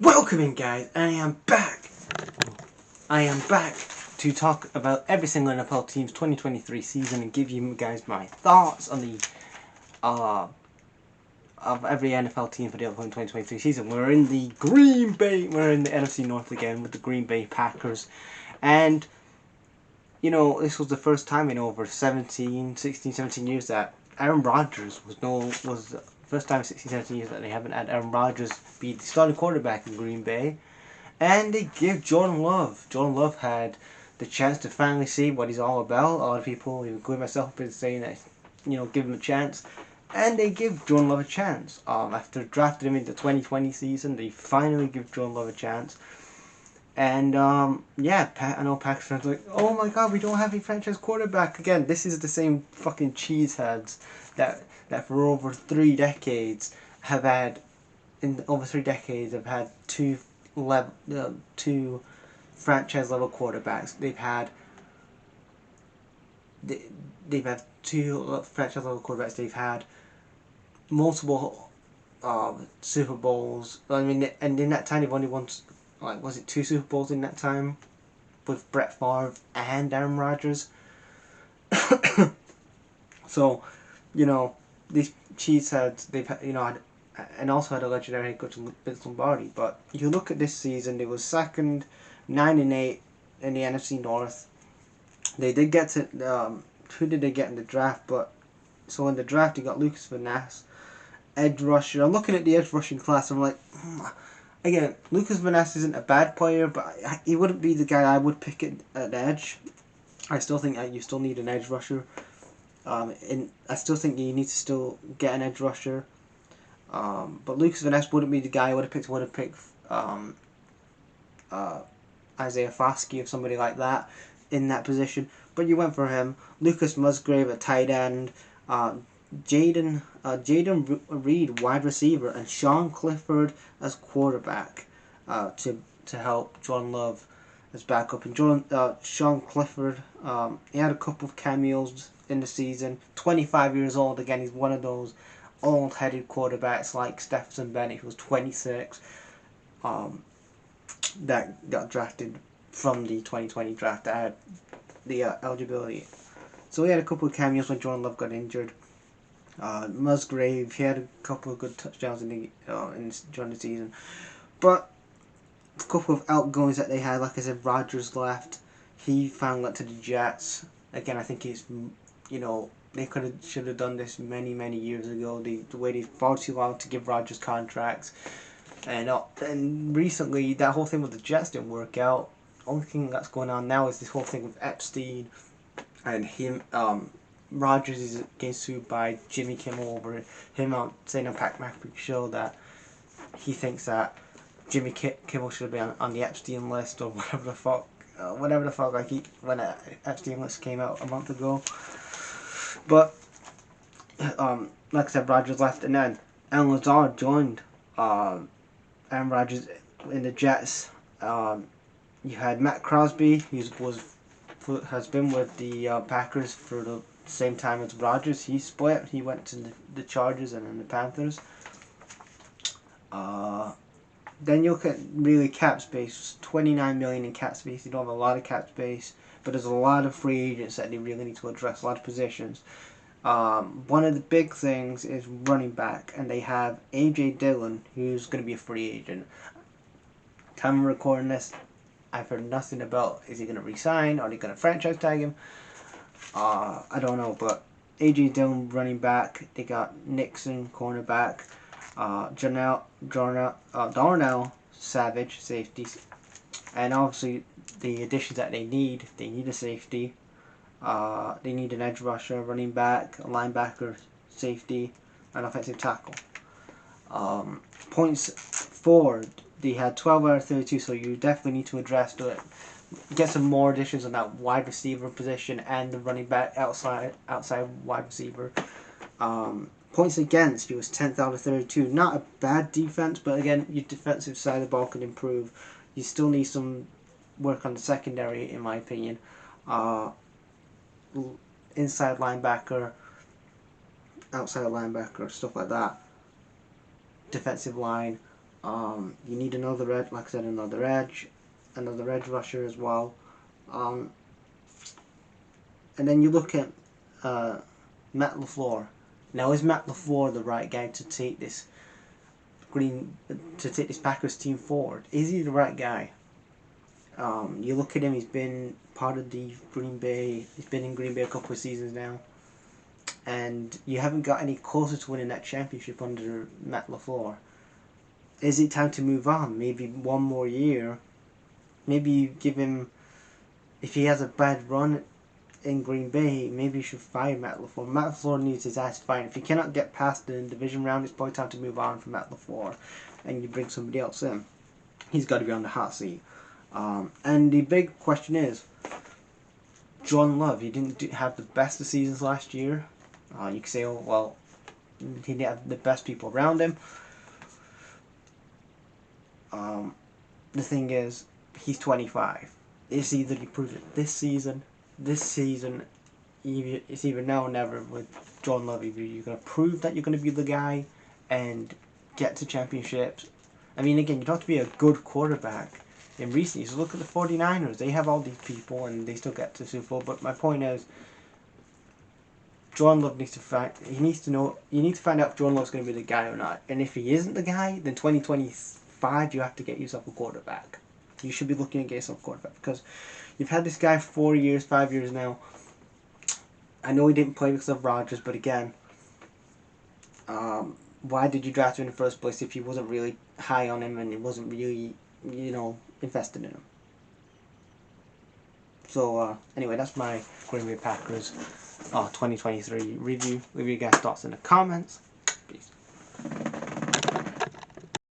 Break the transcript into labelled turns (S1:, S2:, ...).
S1: Welcome in, guys. I am back. I am back to talk about every single NFL team's 2023 season and give you guys my thoughts on the uh of every NFL team for the upcoming 2023 season. We're in the we're in the NFC North again with the Green Bay Packers, and this was the first time in over 17 years that Aaron Rodgers was the first time in 16, 17 years that they haven't had Aaron Rodgers be the starting quarterback in Green Bay. And they give Jordan Love. Jordan Love had the chance to finally see what he's all about. A lot of people, including myself, have been saying that, give him a chance. And they give Jordan Love a chance. After drafting him in the 2020 season, they finally give Jordan Love a chance. And I know Packers fans are like, oh my god, we don't have a franchise quarterback again. This is the same fucking cheeseheads that for over 3 decades have had two franchise level quarterbacks. They've had two franchise level quarterbacks. They've had multiple Super Bowls. I mean, and in that time they've only won, like, was it 2 Super Bowls in that time with Brett Favre and Aaron Rodgers. So, these cheeseheads, they've had, and also had a legendary head coach Vince Lombardi. But if you look at this season, they was second, 9-8 in the NFC North. They did get to who did they get in the draft? But so in the draft, you got Lucas Van Ness, edge rusher. I'm looking at the edge rushing class. I'm like, again, Lucas Van Ness isn't a bad player, but he wouldn't be the guy I would pick at edge. I still think you still need an edge rusher. And I still think you need to still get an edge rusher. But Lucas Van Ness wouldn't be the guy I would have picked. Isaiah Foskey or somebody like that in that position. But you went for him. Lucas Musgrave at tight end. Jaden Reed wide receiver, and Sean Clifford as quarterback to help Jordan Love as backup. And Sean Clifford, he had a couple of cameos in the season. 25 years old again. He's one of those old-headed quarterbacks like Stephenson Bennett, who was 26, that got drafted from the 2020 draft that had the eligibility. So he had a couple of cameos when Jordan Love got injured. Musgrave, he had a couple of good touchdowns during the season. But a couple of outgoings that they had, like I said, Rodgers left. He finally went to the Jets. Again, I think they should have done this many years ago. They waited far too long to give Rodgers contracts, and recently that whole thing with the Jets didn't work out. Only thing that's going on now is this whole thing with Epstein and him. Rodgers is getting sued by Jimmy Kimmel over him saying on Pat McAfee's show that he thinks that Jimmy Kimmel should have been on the Epstein list or whatever the fuck. When Epstein list came out a month ago. But like I said, Rodgers left, and then Alan Lazard joined Aaron Rodgers in the Jets. You had Matt Crosby, has been with the Packers for the same time as Rodgers. He split. He went to the Chargers and then the Panthers. Then you look at really cap space. $29 million in cap space. You don't have a lot of cap space, but there's a lot of free agents that they really need to address. A lot of positions. One of the big things is running back, and they have A.J. Dillon, who's going to be a free agent. Time of recording this, I've heard nothing about is he going to resign, are they going to franchise tag him? I don't know, but A.J. Dillon running back, they got Nixon cornerback, Darnell Savage safety, and obviously the additions that they need a safety. They need an edge rusher, running back, a linebacker, safety, and offensive tackle. Points forward, they had 12 out of 32, so you definitely need to get some more additions on that wide receiver position and the running back outside wide receiver. Points against, he was 10th out of 32. Not a bad defense, but again, your defensive side of the ball can improve. You still need some work on the secondary, in my opinion. Inside linebacker, outside linebacker, stuff like that. Defensive line. You need another edge, like I said, another edge rusher as well. Um, and then you look at Matt LaFleur. Now, is Matt LaFleur the right guy to take this Packers team forward? Is he the right guy? You look at him. He's been part of the Green Bay. He's been in Green Bay a couple of seasons now, and you haven't got any closer to winning that championship under Matt LaFleur. Is it time to move on? Maybe one more year. Maybe you give him. If he has a bad run in Green Bay, maybe you should fire Matt LaFleur. Matt LaFleur needs his ass fired. If he cannot get past the division round, it's probably time to move on from Matt LaFleur, and you bring somebody else in. He's got to be on the hot seat. And the big question is, John Love. He didn't have the best of seasons last year. You could say, oh well, he didn't have the best people around him. The thing is, he's 25. It's either he proves it this season, it's either now or never with John Love. Either you're going to prove that you're going to be the guy and get to championships. I mean, again, you don't have to be a good quarterback. In recent years, look at the 49ers. They have all these people and they still get to Super Bowl. But my point is, John Love needs to find. You need to find out if John Love's going to be the guy or not. And if he isn't the guy, then 2025 you have to get yourself a quarterback. You should be looking to get yourself a quarterback because you've had this guy 4 years, 5 years now. I know he didn't play because of Rodgers, but again, why did you draft him in the first place if he wasn't really high on him and it wasn't really, invested in him? So anyway, that's my Green Bay Packers 2023 review. Leave your guys' thoughts in the comments. Peace.